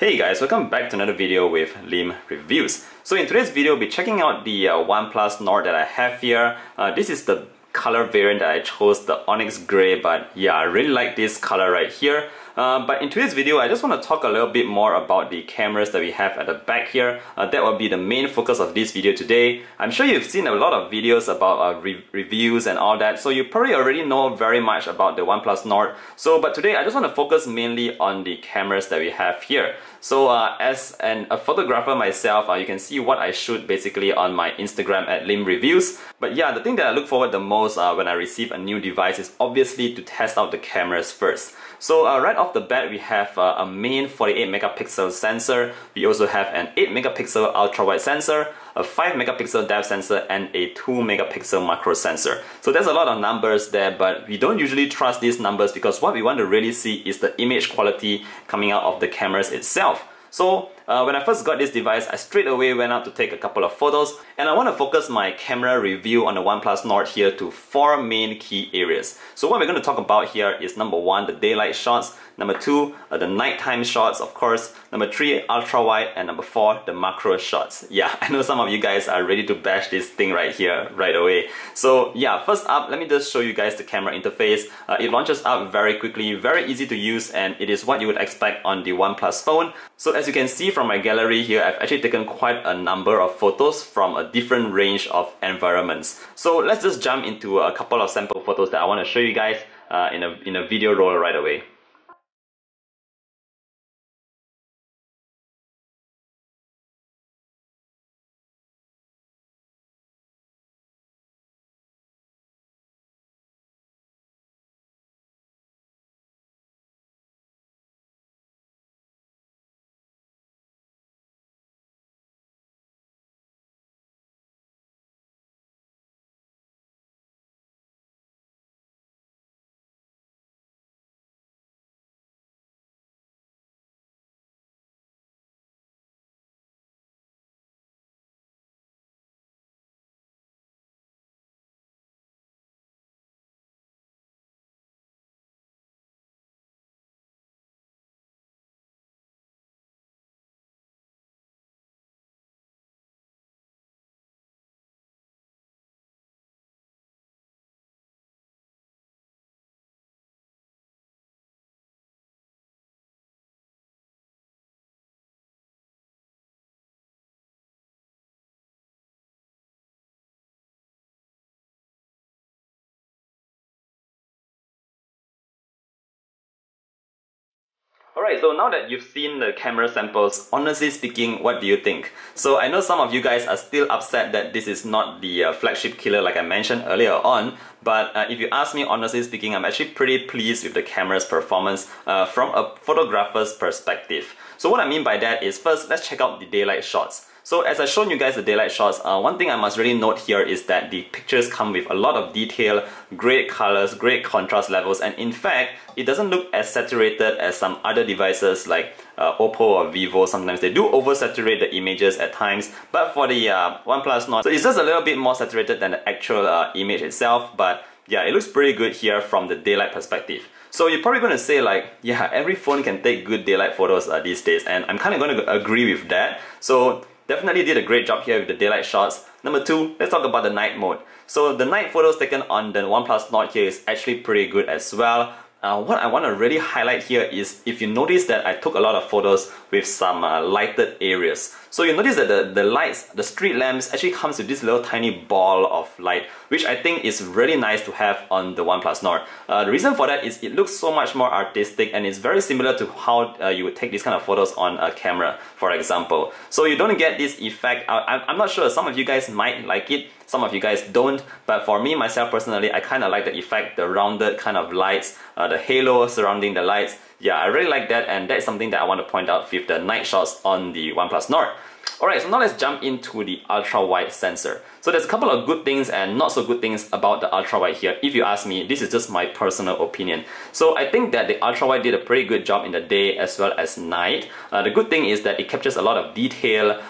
Hey guys, welcome back to another video with Lim Reviews. So in today's video, we'll be checking out the OnePlus Nord that I have here. This is the color variant that I chose, the Onyx Grey, but yeah, I really like this color right here. But in today's video, I just want to talk a little bit more about the cameras that we have at the back here. That will be the main focus of this video today. I'm sure you've seen a lot of videos about reviews and all that, so you probably already know very much about the OnePlus Nord. But today I just want to focus mainly on the cameras that we have here. So as a photographer myself, you can see what I shoot basically on my Instagram at Lim Reviews. But yeah, the thing that I look forward the most when I receive a new device is obviously to test out the cameras first. So right off the bat, we have a main 48 megapixel sensor. We also have an 8 megapixel ultra wide sensor, a 5 megapixel depth sensor, and a 2 megapixel macro sensor. So there's a lot of numbers there, but we don't usually trust these numbers because what we want to really see is the image quality coming out of the cameras itself. So when I first got this device, I straight away went out to take a couple of photos, and I want to focus my camera review on the OnePlus Nord here to 4 main key areas. So what we're going to talk about here is number 1, the daylight shots, number 2, the nighttime shots, of course, number 3, ultra wide, and number 4, the macro shots. Yeah, I know some of you guys are ready to bash this thing right here, right away. So yeah, first up, let me just show you guys the camera interface. It launches up very quickly, very easy to use, and it is what you would expect on the OnePlus phone. So as you can see from my gallery here, I've actually taken quite a number of photos from a different range of environments. So let's just jump into a couple of sample photos that I want to show you guys in a video roll right away. Alright, so now that you've seen the camera samples, honestly speaking, what do you think? So I know some of you guys are still upset that this is not the flagship killer like I mentioned earlier on, but if you ask me, honestly speaking, I'm actually pretty pleased with the camera's performance from a photographer's perspective. So what I mean by that is, first, let's check out the daylight shots. So as I've shown you guys the daylight shots, one thing I must really note here is that the pictures come with a lot of detail, great colors, great contrast levels, and in fact, it doesn't look as saturated as some other devices like Oppo or Vivo. Sometimes they do oversaturate the images at times, but for the OnePlus Nord, so it's just a little bit more saturated than the actual image itself, but yeah, it looks pretty good here from the daylight perspective. So you're probably going to say like, yeah, every phone can take good daylight photos these days, and I'm kind of going to agree with that. So definitely did a great job here with the daylight shots. Number 2, let's talk about the night mode. So the night photos taken on the OnePlus Nord here is actually pretty good as well. What I want to really highlight here is, if you notice that I took a lot of photos with some lighted areas. So you notice that the lights, the street lamps actually comes with this little tiny ball of light, which I think is really nice to have on the OnePlus Nord. The reason for that is it looks so much more artistic, and it's very similar to how you would take these kind of photos on a camera, for example. So you don't get this effect. I'm not sure, some of you guys might like it, some of you guys don't, but for me, myself personally, I kind of like the effect, the rounded kind of lights, the halo surrounding the lights. Yeah, I really like that, and that's something that I want to point out with the night shots on the OnePlus Nord. Alright, so now let's jump into the ultra-wide sensor. So there's a couple of good things and not so good things about the ultra-wide here. If you ask me, this is just my personal opinion. So I think that the ultra-wide did a pretty good job in the day as well as night. The good thing is that it captures a lot of detail.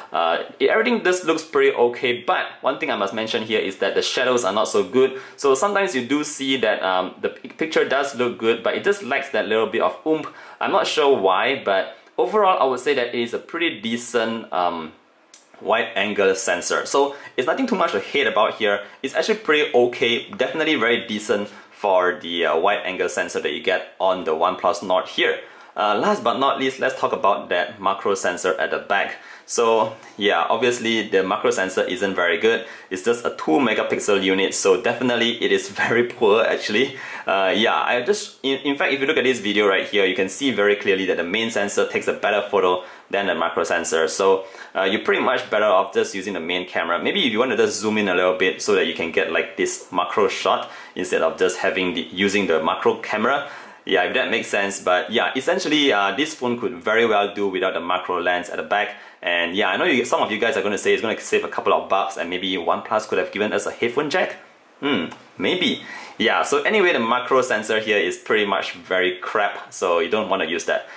Everything just looks pretty okay, but one thing I must mention here is that the shadows are not so good. So sometimes you do see that the picture does look good, but it just lacks that little bit of oomph. I'm not sure why, but overall I would say that it is a pretty decent wide angle sensor. So it's nothing too much to hate about here. It's actually pretty okay, definitely very decent for the wide angle sensor that you get on the OnePlus Nord here. Last but not least, let's talk about that macro sensor at the back. So yeah, obviously the macro sensor isn't very good. It's just a 2 megapixel unit, so definitely it is very poor actually. Yeah, in fact, if you look at this video right here, you can see very clearly that the main sensor takes a better photo than the macro sensor. So you're pretty much better off just using the main camera. Maybe if you want to just zoom in a little bit so that you can get like this macro shot instead of just using the macro camera. Yeah, if that makes sense. But yeah, essentially this phone could very well do without the macro lens at the back. And yeah, I know some of you guys are going to say it's going to save a couple of bucks and maybe OnePlus could have given us a headphone jack. Maybe. Yeah, so anyway, the macro sensor here is pretty much very crap, so you don't want to use that.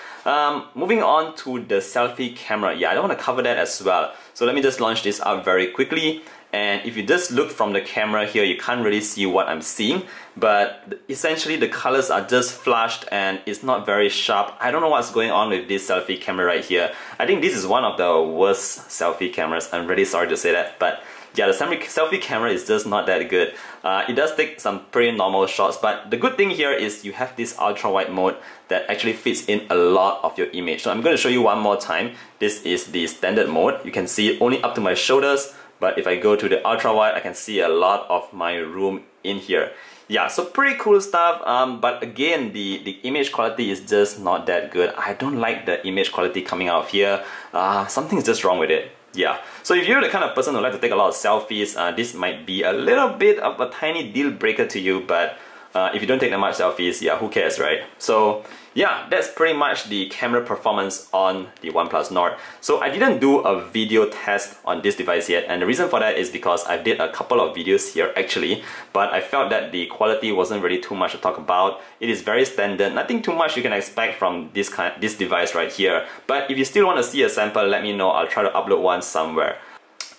Moving on to the selfie camera. Yeah, I don't want to cover that as well. So let me just launch this up very quickly. And if you just look from the camera here, you can't really see what I'm seeing. But essentially the colors are just flushed and it's not very sharp. I don't know what's going on with this selfie camera right here. I think this is one of the worst selfie cameras. I'm really sorry to say that. But yeah, the selfie camera is just not that good. It does take some pretty normal shots, but the good thing here is you have this ultra wide mode that actually fits in a lot of your image. So I'm going to show you one more time. This is the standard mode. You can see it only up to my shoulders, but if I go to the ultra wide, I can see a lot of my room in here. Yeah, so pretty cool stuff, but again, the image quality is just not that good. I don't like the image quality coming out of here. Something's just wrong with it. Yeah, so if you're the kind of person who like to take a lot of selfies, this might be a little bit of a tiny deal breaker to you, but if you don't take that much selfies, yeah, who cares, right? So yeah, that's pretty much the camera performance on the OnePlus Nord. So I didn't do a video test on this device yet, and the reason for that is because I did a couple of videos here actually, but I felt that the quality wasn't really too much to talk about. It is very standard, nothing too much you can expect from this device right here. But if you still want to see a sample, let me know. I'll try to upload one somewhere.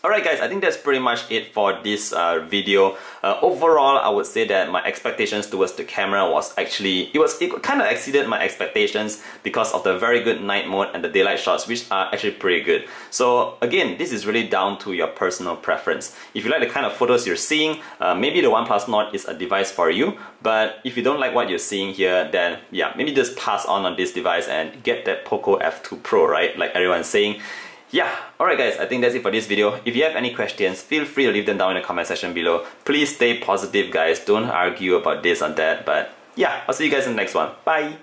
Alright guys, I think that's pretty much it for this video. Overall, I would say that my expectations towards the camera was actually, it kind of exceeded my expectations because of the very good night mode and the daylight shots, which are actually pretty good. So again, this is really down to your personal preference. If you like the kind of photos you're seeing, maybe the OnePlus Nord is a device for you. But if you don't like what you're seeing here, then yeah, maybe just pass on this device and get that Poco F2 Pro, right? Like everyone's saying. Yeah, alright guys, I think that's it for this video. If you have any questions, feel free to leave them down in the comment section below. Please stay positive guys, don't argue about this or that, but yeah, I'll see you guys in the next one. Bye!